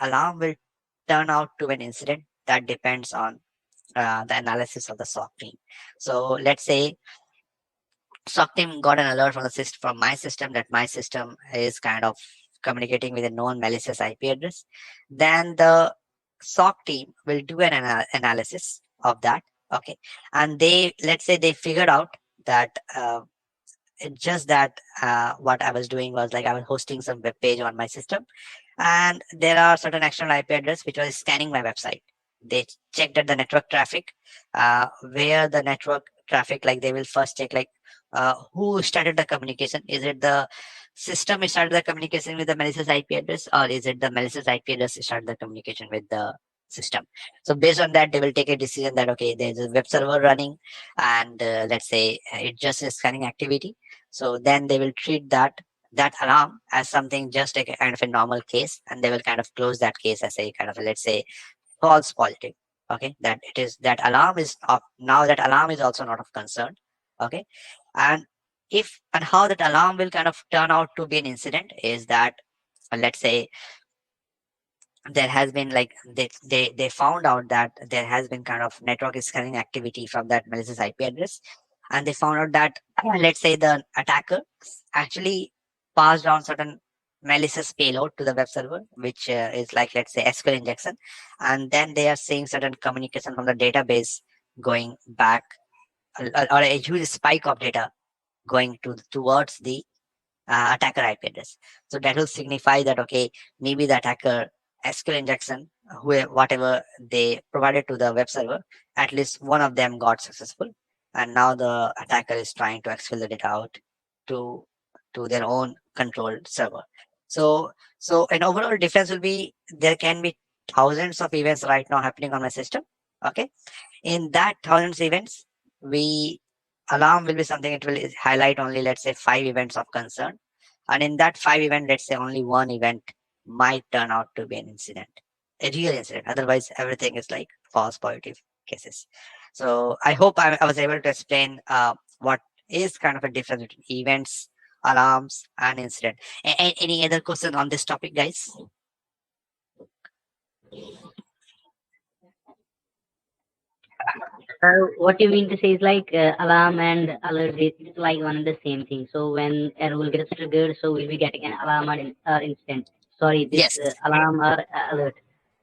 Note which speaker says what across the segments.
Speaker 1: alarm will turn out to an incident, that depends on the analysis of the SOC team. So let's say SOC team got an alert from the system, from my system, that my system is kind of communicating with a known malicious IP address. Then the SOC team will do an analysis of that. Okay, and they, let's say they figured out that just that what I was doing was like I was hosting some web page on my system, and there are certain external IP address which was scanning my website. They checked at the network traffic, where the network traffic, like they will first check like who started the communication. Is it the system who started the communication with the malicious IP address, or is it the malicious IP address who started the communication with the system? So based on that, they will take a decision that okay, there's a web server running, and let's say it just is scanning activity. So then they will treat that alarm as something just a kind of a normal case, and they will kind of close that case as a kind of a, let's say, false positive. Okay, that it is, that alarm is of, now that alarm is also not of concern. Okay, and if and how that alarm will kind of turn out to be an incident is that let's say there has been like they found out that there has been kind of network scanning activity from that malicious IP address, and they found out that let's say the attacker actually passed on certain malicious payload to the web server, which is like let's say SQL injection, and then they are seeing certain communication from the database going back, or a huge spike of data going towards the attacker IP address. So that will signify that okay, maybe the attacker SQL injection, whatever they provided to the web server, at least one of them got successful, and now the attacker is trying to exfil the data out to their own controlled server. So an overall difference will be there can be thousands of events right now happening on my system. Okay, in that thousands events, we alarm will be something, it will highlight only let's say 5 events of concern, and in that 5 event, let's say only one event might turn out to be an incident, a real incident. Otherwise everything is like false positive cases. So I hope I was able to explain what is kind of a difference between events, alarms, and incident. Any other question on this topic, guys?
Speaker 2: What you mean to say is like alarm and alert is like one and the same thing. So when a rule gets triggered, so we'll be getting an alarm or instant. Sorry, this
Speaker 1: Yes,
Speaker 2: alarm or alert.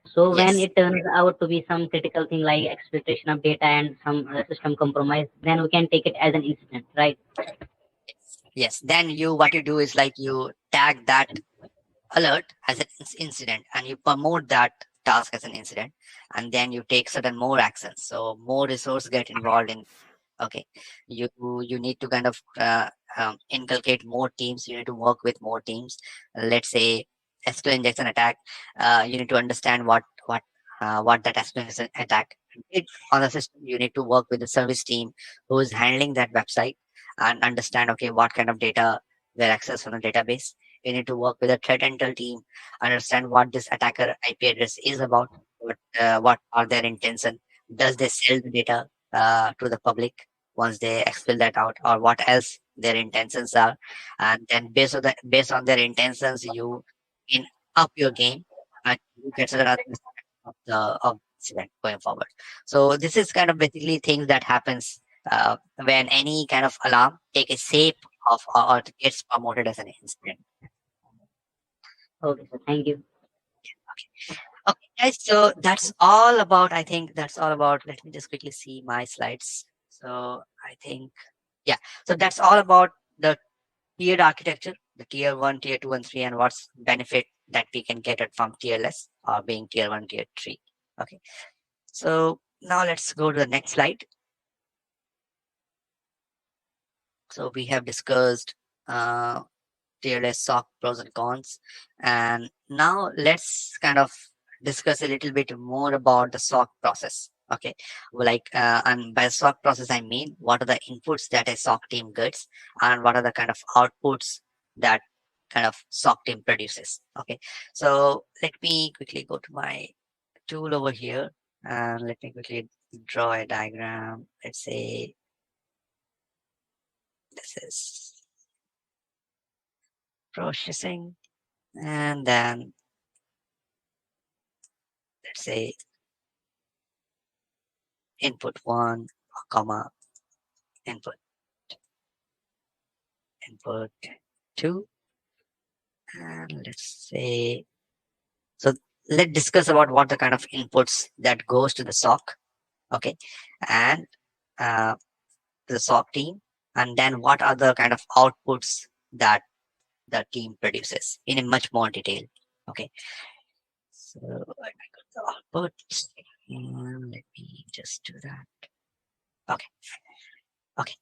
Speaker 2: So when
Speaker 1: yes.
Speaker 2: it turns out to be some critical thing like exploitation of data and some system compromise, then we can take it as an incident, right?
Speaker 1: Yes, then you, what you do is like you tag that alert as an incident, and you promote that task as an incident, and then you take certain more actions, so more resources get involved in. Okay, you need to kind of inculcate more teams, you need to work with more teams. Let's say SQL injection attack, you need to understand what that SQL injection attack did on the system. You need to work with the service team who is handling that website and understand okay, what kind of data were accessed from the database. You need to work with the threat intel team, understand what this attacker IP address is about, what are their intention, does they sell the data to the public once they expel that out, or what else their intentions are. And then based on their intentions, you in up your game and you get certain other of the incident going forward. So this is kind of basically things that happens when any kind of alarm take a shape of, or gets promoted as an incident.
Speaker 2: Okay, so thank you.
Speaker 1: Okay, guys, so that's all about, I think that's all about, let me just quickly see my slides. So I think, yeah, so that's all about the tiered architecture, the tier 1, tier 2, and 3, and what's benefit that we can get it from tier less or being tier 1, tier 3. Okay, so now let's go to the next slide. So we have discussed tier less SOC pros and cons, and now let's kind of discuss a little bit more about the SOC process. Okay, like and by SOC process I mean what are the inputs that a SOC team gets, and what are the kind of outputs that kind of SOC team produces. Okay, so let me quickly go to my tool over here, and let me quickly draw a diagram. Let's say this is processing, and then let's say input 1, comma, input input 2, and let's say, so let's discuss about what the kind of inputs that goes to the SOC, okay, and uh, the SOC team, and then what are the kind of outputs that the team produces in a much more detail. Okay, so I got the outputs, and let me just do that. Okay, okay.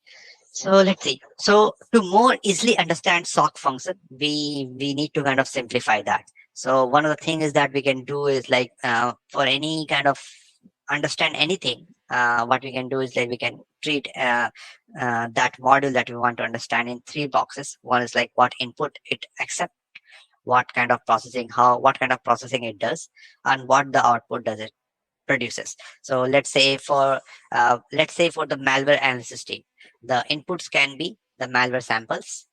Speaker 1: So let's see. So to more easily understand SOC function, we need to kind of simplify that. So one of the things is that we can do is like for any kind of understand anything, what we can do is like we can treat that module that we want to understand in three boxes. One is like what input it accepts, what kind of processing, what kind of processing it does, and what the output does it produces. So let's say for the malware analysis team, the inputs can be the malware samples.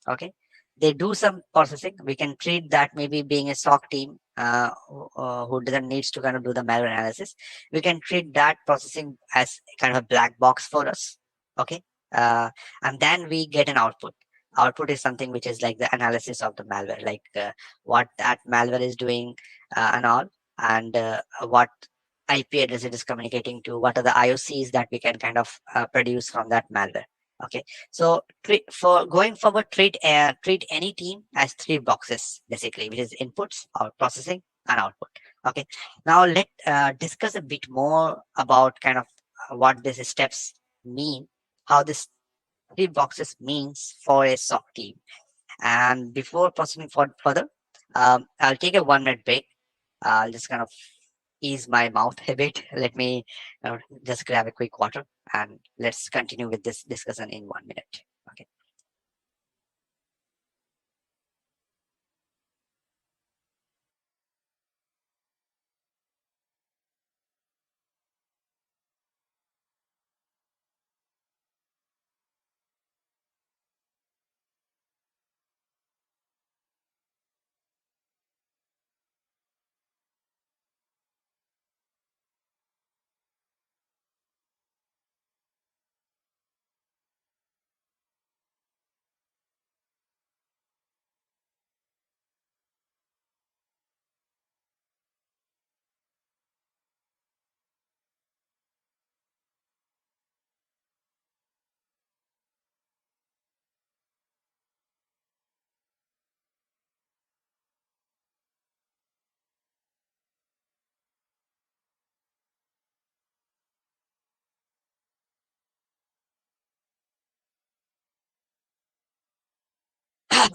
Speaker 1: Okay, they do some processing. We can treat that maybe being a SOC team who doesn't needs to kind of do the malware analysis. We can treat that processing as kind of a black box for us. Okay, and then we get an output. Output is something which is like the analysis of the malware, like what that malware is doing and all, and what IP address it is communicating to, what are the IOCs that we can kind of produce from that malware. Okay, so for going forward, treat any team as three boxes basically, which is inputs, out processing, and output. Okay, now let discuss a bit more about kind of what these steps mean, how this three boxes means for a SOC team. And before proceeding further, I'll take a 1 minute break. I'll just kind of ease my mouth a bit. Let me just grab a quick water and let's continue with this discussion in 1 minute. Okay.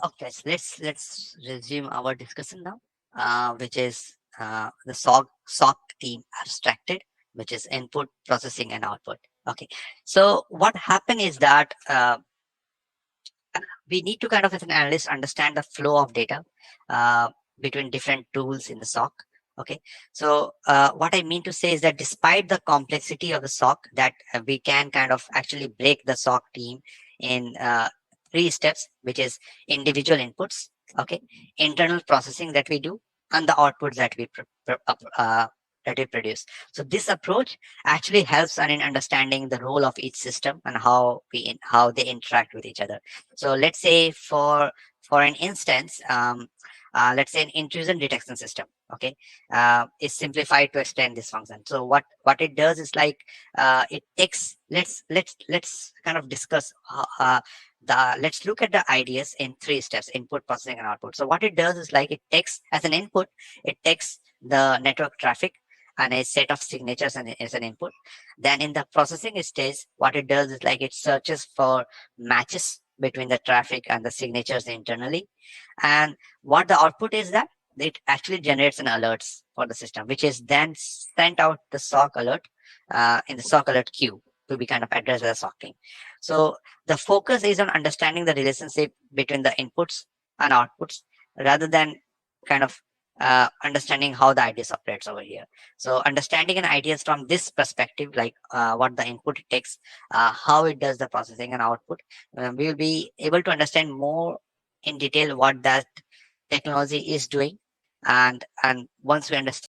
Speaker 1: Okay, so let's resume our discussion now, which is the SOC team abstracted, which is input, processing, and output. Okay, so what happened is that we need to kind of as an analyst understand the flow of data uh, between different tools in the SOC. Okay, so what I mean to say is that despite the complexity of the SOC, that we can kind of actually break the SOC team in three steps, which is individual inputs, okay, internal processing that we do, and the outputs that that we produce. So this approach actually helps in understanding the role of each system and how they interact with each other. So let's say for an instance, let's say an intrusion detection system. Okay, is simplified to extend this function. So what it does is like it takes. Let's kind of discuss. Let's look at the ideas in three steps: input, processing, and output. So what it does is like it takes as an input, it takes the network traffic and a set of signatures and as an input. Then in the processing stage, what it does is like it searches for matches between the traffic and the signatures internally. And what the output is that it actually generates an alerts for the system, which is then sent out the SOC alert in the SOC alert queue to be kind of addressed by the SOC team. So the focus is on understanding the relationship between the inputs and outputs rather than kind of understanding how the ideas operates over here. So understanding an ideas from this perspective, like what the input it takes, how it does the processing and output, we will be able to understand more in detail what that technology is doing. And once we understand